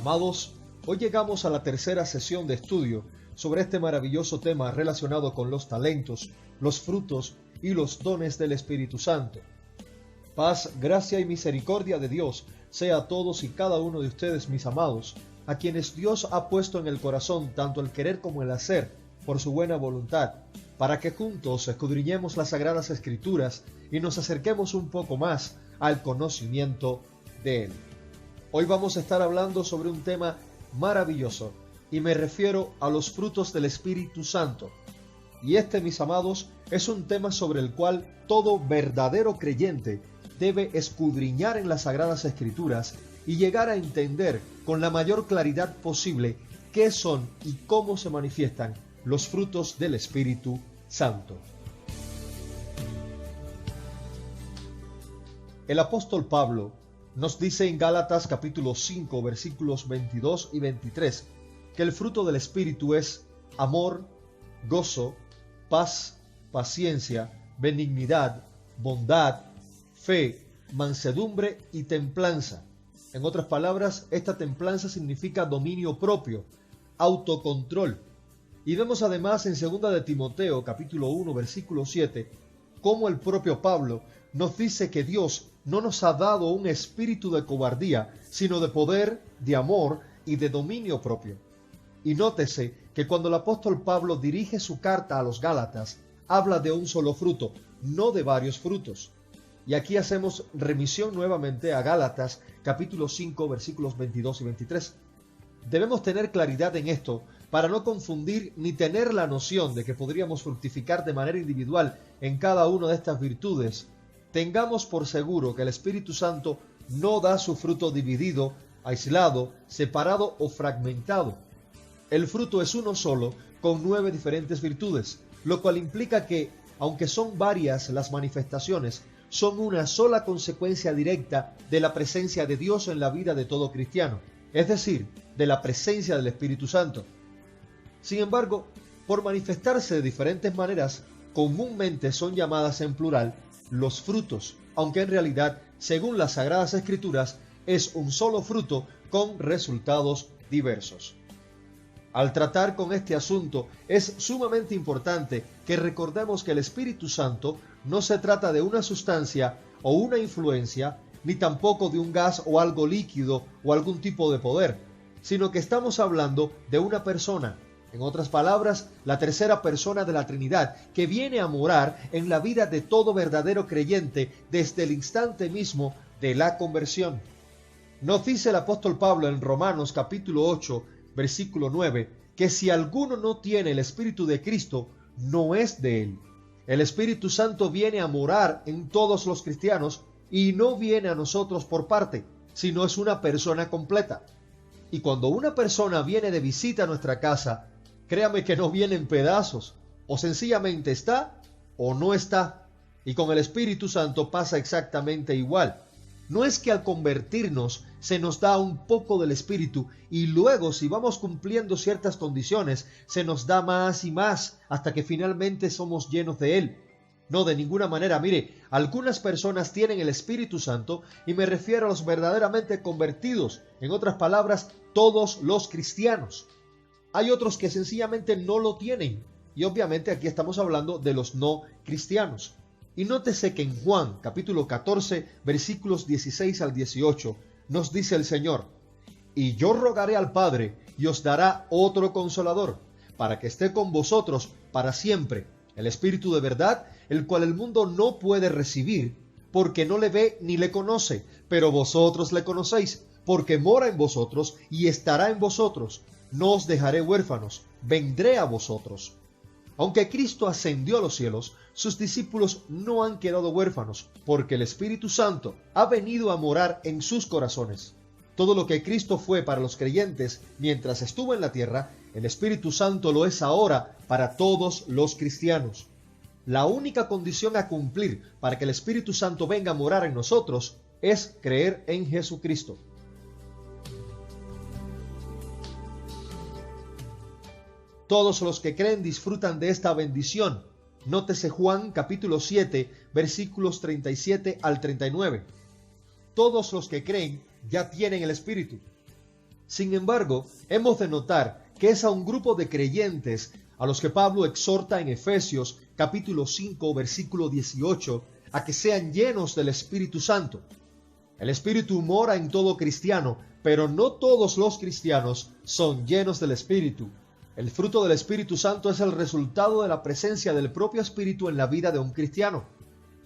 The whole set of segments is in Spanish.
Amados, hoy llegamos a la tercera sesión de estudio sobre este maravilloso tema relacionado con los talentos, los frutos y los dones del Espíritu Santo. Paz, gracia y misericordia de Dios sea a todos y cada uno de ustedes, mis amados, a quienes Dios ha puesto en el corazón tanto el querer como el hacer por su buena voluntad, para que juntos escudriñemos las Sagradas Escrituras y nos acerquemos un poco más al conocimiento de Él. Hoy vamos a estar hablando sobre un tema maravilloso y me refiero a los frutos del Espíritu Santo. Y este, mis amados, es un tema sobre el cual todo verdadero creyente debe escudriñar en las Sagradas Escrituras y llegar a entender con la mayor claridad posible qué son y cómo se manifiestan los frutos del Espíritu Santo. El apóstol Pablo nos dice en Gálatas capítulo 5 versículos 22 y 23 que el fruto del Espíritu es amor, gozo, paz, paciencia, benignidad, bondad, fe, mansedumbre y templanza. En otras palabras, esta templanza significa dominio propio, autocontrol. Y vemos además en 2 de Timoteo capítulo 1 versículo 7 cómo el propio Pablo nos dice que Dios no nos ha dado un espíritu de cobardía, sino de poder, de amor y de dominio propio. Y nótese que cuando el apóstol Pablo dirige su carta a los Gálatas, habla de un solo fruto, no de varios frutos. Y aquí hacemos remisión nuevamente a Gálatas capítulo 5 versículos 22 y 23. Debemos tener claridad en esto para no confundir ni tener la noción de que podríamos fructificar de manera individual en cada una de estas virtudes. Tengamos por seguro que el Espíritu Santo no da su fruto dividido, aislado, separado o fragmentado. El fruto es uno solo, con 9 diferentes virtudes, lo cual implica que, aunque son varias las manifestaciones, son una sola consecuencia directa de la presencia de Dios en la vida de todo cristiano, es decir, de la presencia del Espíritu Santo. Sin embargo, por manifestarse de diferentes maneras, comúnmente son llamadas en plural los frutos, aunque en realidad, según las Sagradas Escrituras, es un solo fruto con resultados diversos. Al tratar con este asunto, es sumamente importante que recordemos que el Espíritu Santo no se trata de una sustancia o una influencia, ni tampoco de un gas o algo líquido o algún tipo de poder, sino que estamos hablando de una persona. En otras palabras, la tercera persona de la Trinidad, que viene a morar en la vida de todo verdadero creyente desde el instante mismo de la conversión. Nos dice el apóstol Pablo en Romanos capítulo 8, versículo 9, que si alguno no tiene el Espíritu de Cristo, no es de él. El Espíritu Santo viene a morar en todos los cristianos y no viene a nosotros por parte, sino es una persona completa. Y cuando una persona viene de visita a nuestra casa, créame que no viene en pedazos, o sencillamente está o no está. Y con el Espíritu Santo pasa exactamente igual. No es que al convertirnos se nos da un poco del Espíritu y luego, si vamos cumpliendo ciertas condiciones, se nos da más y más hasta que finalmente somos llenos de Él. No, de ninguna manera. Mire, algunas personas tienen el Espíritu Santo y me refiero a los verdaderamente convertidos, en otras palabras, todos los cristianos. Hay otros que sencillamente no lo tienen, y obviamente aquí estamos hablando de los no cristianos. Y nótese que en Juan capítulo 14 versículos 16 al 18 nos dice el Señor: y yo rogaré al Padre y os dará otro consolador, para que esté con vosotros para siempre, el Espíritu de verdad, el cual el mundo no puede recibir, porque no le ve ni le conoce, pero vosotros le conocéis, porque mora en vosotros y estará en vosotros. No os dejaré huérfanos, vendré a vosotros. Aunque Cristo ascendió a los cielos, sus discípulos no han quedado huérfanos, porque el Espíritu Santo ha venido a morar en sus corazones. Todo lo que Cristo fue para los creyentes mientras estuvo en la tierra, el Espíritu Santo lo es ahora para todos los cristianos. La única condición a cumplir para que el Espíritu Santo venga a morar en nosotros es creer en Jesucristo. Todos los que creen disfrutan de esta bendición. Nótese Juan capítulo 7, versículos 37 al 39. Todos los que creen ya tienen el Espíritu. Sin embargo, hemos de notar que es a un grupo de creyentes a los que Pablo exhorta en Efesios capítulo 5 versículo 18 a que sean llenos del Espíritu Santo. El Espíritu mora en todo cristiano, pero no todos los cristianos son llenos del Espíritu. El fruto del Espíritu Santo es el resultado de la presencia del propio Espíritu en la vida de un cristiano.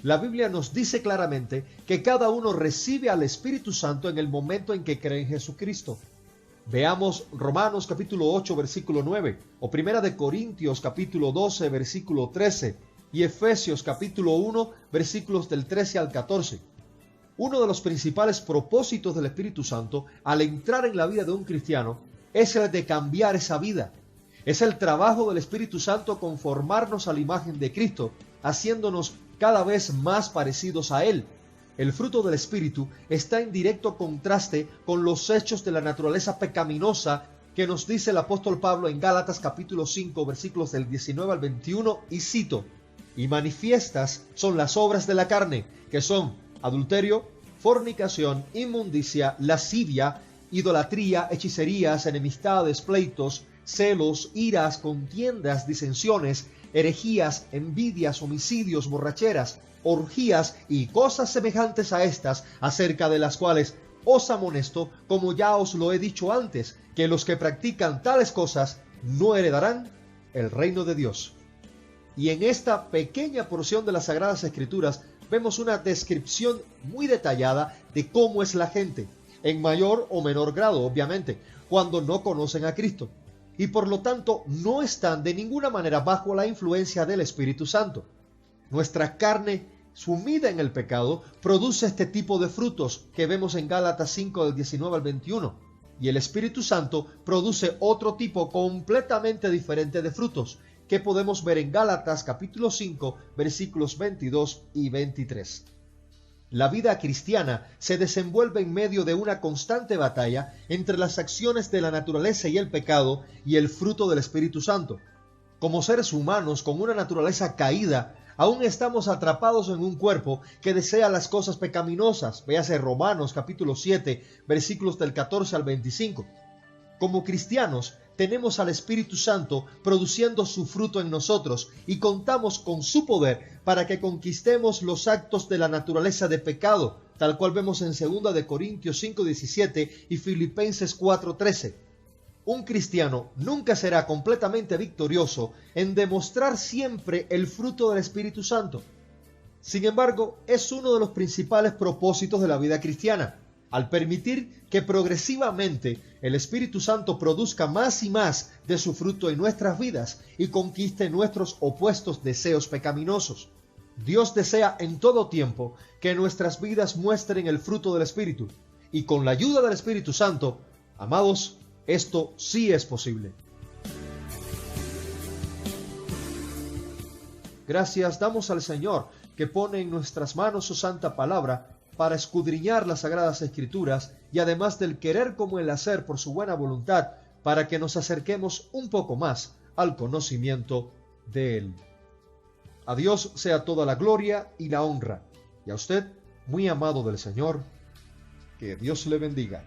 La Biblia nos dice claramente que cada uno recibe al Espíritu Santo en el momento en que cree en Jesucristo. Veamos Romanos capítulo 8 versículo 9 o Primera de Corintios capítulo 12 versículo 13 y Efesios capítulo 1 versículos del 13 al 14. Uno de los principales propósitos del Espíritu Santo al entrar en la vida de un cristiano es el de cambiar esa vida. Es el trabajo del Espíritu Santo conformarnos a la imagen de Cristo, haciéndonos cada vez más parecidos a Él. El fruto del Espíritu está en directo contraste con los hechos de la naturaleza pecaminosa que nos dice el apóstol Pablo en Gálatas capítulo 5 versículos del 19 al 21 y cito: y manifiestas son las obras de la carne, que son adulterio, fornicación, inmundicia, lascivia, idolatría, hechicerías, enemistades, pleitos, celos, iras, contiendas, disensiones, herejías, envidias, homicidios, borracheras, orgías y cosas semejantes a estas, acerca de las cuales os amonesto, como ya os lo he dicho antes, que los que practican tales cosas no heredarán el reino de Dios. Y en esta pequeña porción de las Sagradas Escrituras vemos una descripción muy detallada de cómo es la gente, en mayor o menor grado, obviamente, cuando no conocen a Cristo, y por lo tanto no están de ninguna manera bajo la influencia del Espíritu Santo. Nuestra carne, sumida en el pecado, produce este tipo de frutos que vemos en Gálatas 5 del 19 al 21, y el Espíritu Santo produce otro tipo completamente diferente de frutos, que podemos ver en Gálatas capítulo 5 versículos 22 y 23. La vida cristiana se desenvuelve en medio de una constante batalla entre las acciones de la naturaleza y el pecado y el fruto del Espíritu Santo. Como seres humanos con una naturaleza caída, aún estamos atrapados en un cuerpo que desea las cosas pecaminosas. Véase Romanos capítulo 7 versículos del 14 al 25. Como cristianos, tenemos al Espíritu Santo produciendo su fruto en nosotros y contamos con su poder para que conquistemos los actos de la naturaleza de pecado, tal cual vemos en 2 de Corintios 5:17 y Filipenses 4:13. Un cristiano nunca será completamente victorioso en demostrar siempre el fruto del Espíritu Santo. Sin embargo, es uno de los principales propósitos de la vida cristiana, al permitir que progresivamente el Espíritu Santo produzca más y más de su fruto en nuestras vidas y conquiste nuestros opuestos deseos pecaminosos. Dios desea en todo tiempo que nuestras vidas muestren el fruto del Espíritu, y con la ayuda del Espíritu Santo, amados, esto sí es posible. Gracias damos al Señor que pone en nuestras manos su santa palabra para escudriñar las Sagradas Escrituras y además del querer como el hacer por su buena voluntad para que nos acerquemos un poco más al conocimiento de Él. A Dios sea toda la gloria y la honra, y a usted, muy amado del Señor, que Dios le bendiga.